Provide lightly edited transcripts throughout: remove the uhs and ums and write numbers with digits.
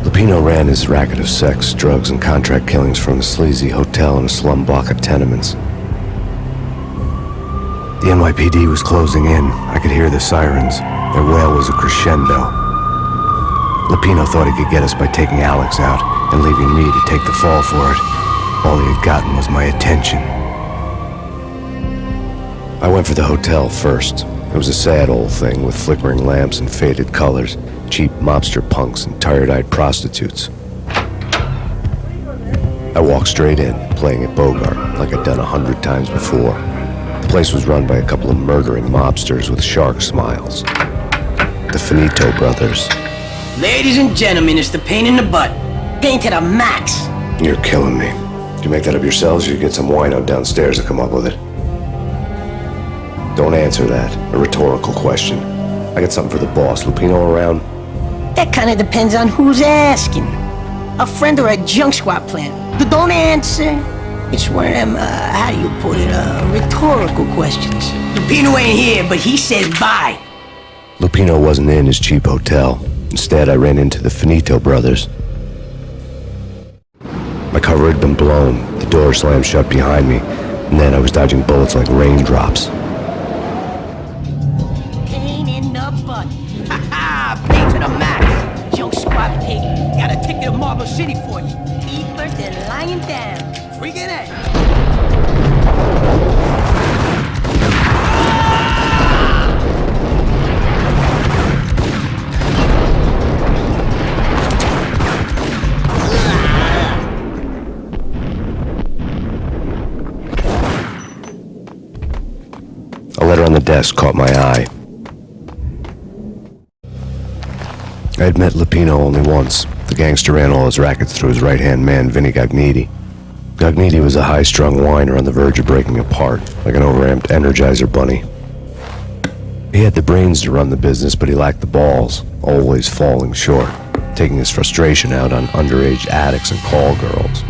Lupino ran his racket of sex, drugs, and contract killings from a sleazy hotel in a slum block of tenements. The NYPD was closing in. I could hear the sirens. Their wail was a crescendo. Lupino thought he could get us by taking Alex out and leaving me to take the fall for it. All he had gotten was my attention. I went for the hotel first. It was a sad old thing with flickering lamps and faded colors, cheap mobster punks and tired-eyed prostitutes. I walked straight in, playing at Bogart like I'd done 100 times before. The place was run by a couple of murdering mobsters with shark smiles. The Finito brothers. Ladies and gentlemen, it's the pain in the butt. Pain to the max. You're killing me. Did you make that up yourselves, or you get some wino downstairs to come up with it? Don't answer that. A rhetorical question. I got something for the boss. Lupino around? That kind of depends on who's asking. A friend or a junk squad plan. Don't answer. It's one of them, how do you put it, rhetorical questions. Lupino ain't here, but he says bye. Lupino wasn't in his cheap hotel. Instead, I ran into the Finito brothers. My cover had been blown. The door slammed shut behind me, and then I was dodging bullets like raindrops. Pain in the butt. Ha ha! Pain to the max. Junk squad pig. Got a ticket to Marble City for you. Eat first and lying down. Freaking it. A letter on the desk caught my eye. I had met Lupino only once. The gangster ran all his rackets through his right-hand man, Vinny Gagniti. Gagniti was a high-strung whiner on the verge of breaking apart, like an overamped Energizer bunny. He had the brains to run the business, but he lacked the balls, always falling short, taking his frustration out on underage addicts and call girls.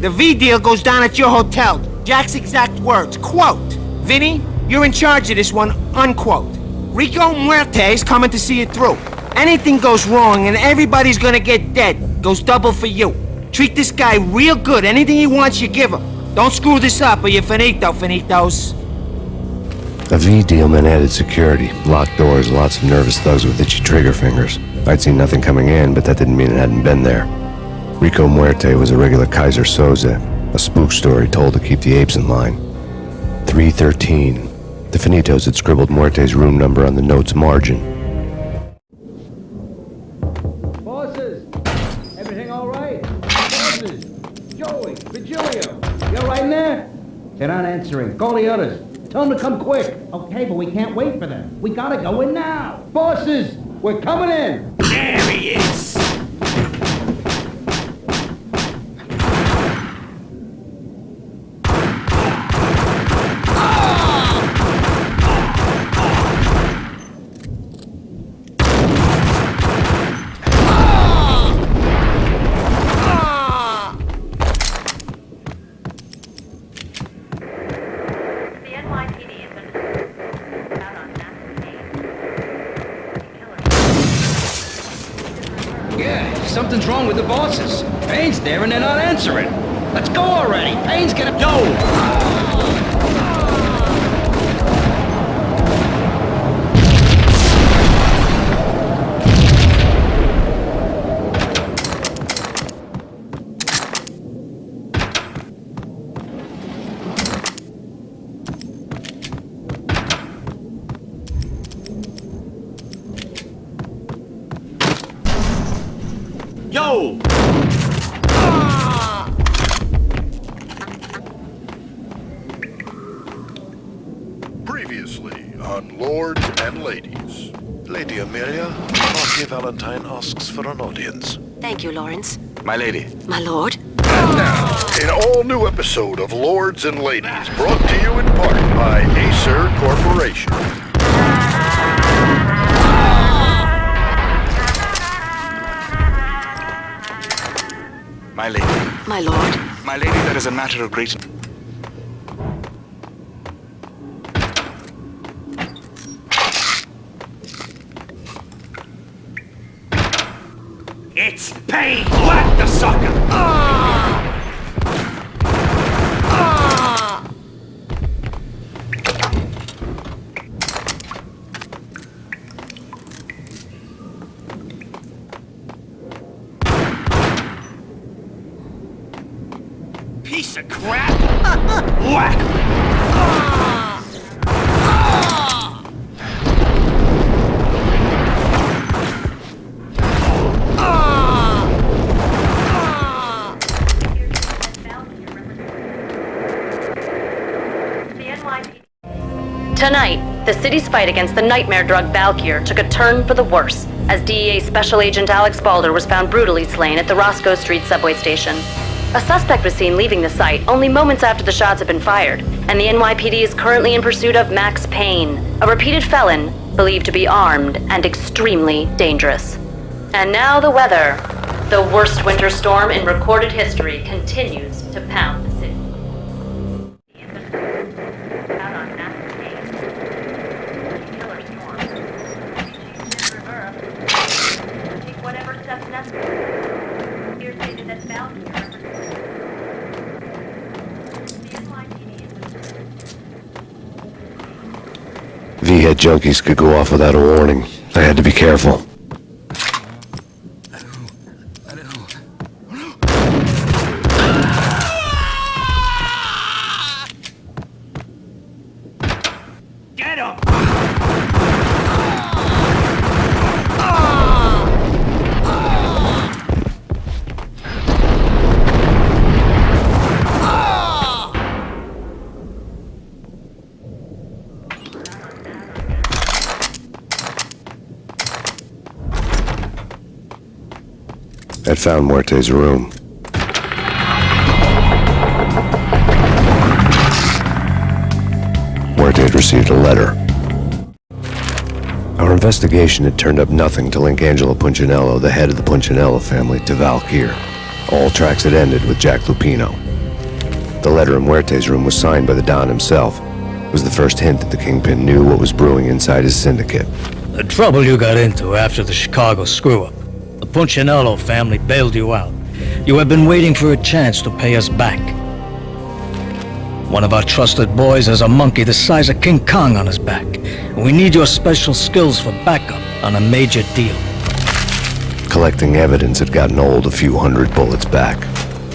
The V deal goes down at your hotel. Jack's exact words, quote, "Vinny, you're in charge of this one," unquote. Rico Muerte's coming to see it through. Anything goes wrong and everybody's gonna get dead. Goes double for you. Treat this guy real good. Anything he wants, you give him. Don't screw this up or you're finito, finitos. A V deal meant added security, locked doors, lots of nervous thugs with itchy trigger fingers. I'd seen nothing coming in, but that didn't mean it hadn't been there. Rico Muerte was a regular Kaiser Soze, a spook story told to keep the apes in line. 313. The Finitos had scribbled Muerte's room number on the note's margin. Bosses! Everything all right? Bosses! Joey! Virgilio! You all right in there? They're not answering. Call the others. Tell them to come quick. Okay, but we can't wait for them. We gotta go in now. Bosses! We're coming in! There he is! Something's wrong with the bosses. Payne's there and they're not answering. Let's go already. Payne's gonna... Yo! Previously on Lords and Ladies. Lady Amelia, Marquis Valentine asks for an audience. Thank you, Lawrence. My lady. My lord? And now, an all-new episode of Lords and Ladies, brought to you in part by Acer Corporation. My lady. My lord? My lady, there is a matter of great... It's Payne! Whack the sucker! Piece of crap! Whack! Tonight, the city's fight against the nightmare drug Valkyr took a turn for the worse, as DEA Special Agent Alex Balder was found brutally slain at the Roscoe Street subway station. A suspect was seen leaving the site only moments after the shots had been fired, and the NYPD is currently in pursuit of Max Payne, a repeated felon believed to be armed and extremely dangerous. And now the weather. The worst winter storm in recorded history continues to pound the city. Out on Max Payne. Killer storm. Take whatever steps necessary. Here's stated that Valkyr represents the NYPD is V-head junkies could go off without a warning. I had to be careful. Get him! I'd found Muerte's room. Muerte had received a letter. Our investigation had turned up nothing to link Angelo Punchinello, the head of the Punchinello family, to Valkyr. All tracks had ended with Jack Lupino. The letter in Muerte's room was signed by the Don himself. It was the first hint that the Kingpin knew what was brewing inside his syndicate. The trouble you got into after the Chicago screw-up. The Punchinello family bailed you out. You have been waiting for a chance to pay us back. One of our trusted boys has a monkey the size of King Kong on his back. We need your special skills for backup on a major deal. Collecting evidence had gotten old a few hundred bullets back.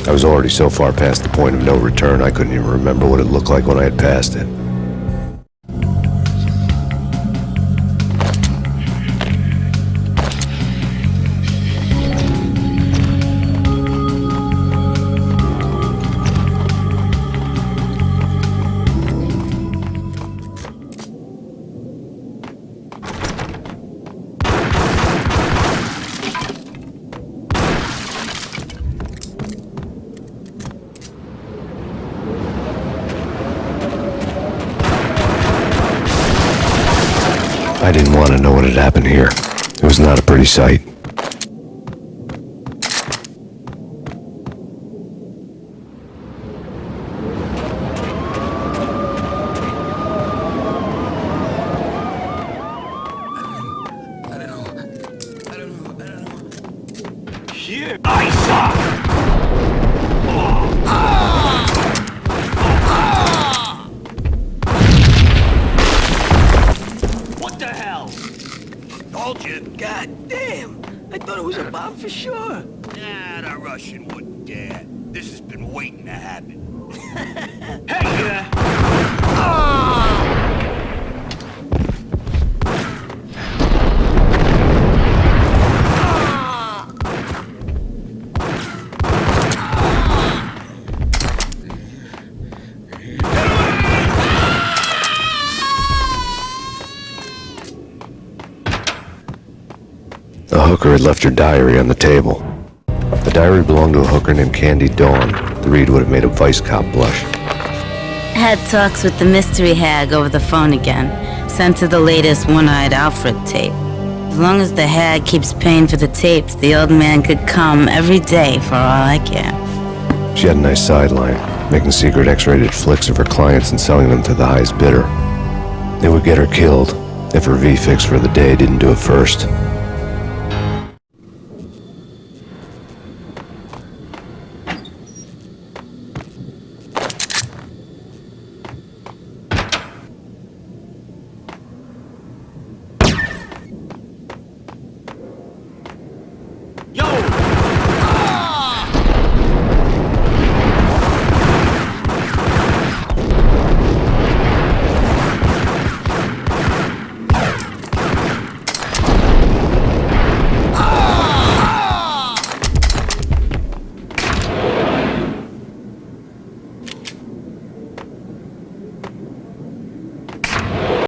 I was already so far past the point of no return I couldn't even remember what it looked like when I had passed it. I didn't want to know what had happened here. It was not a pretty sight. Here, I suck! What the hell? Told you. God damn! I thought it was a bomb for sure. Nah, the Russian wouldn't dare. This has been waiting to happen. Hey, The hooker had left her diary on the table. The diary belonged to a hooker named Candy Dawn. The read would have made a vice cop blush. Had talks with the mystery hag over the phone again. Sent her the latest One-Eyed Alfred tape. As long as the hag keeps paying for the tapes, the old man could come every day for all I care. She had a nice sideline, making secret X-rated flicks of her clients and selling them to the highest bidder. They would get her killed if her V-fix for the day didn't do it first.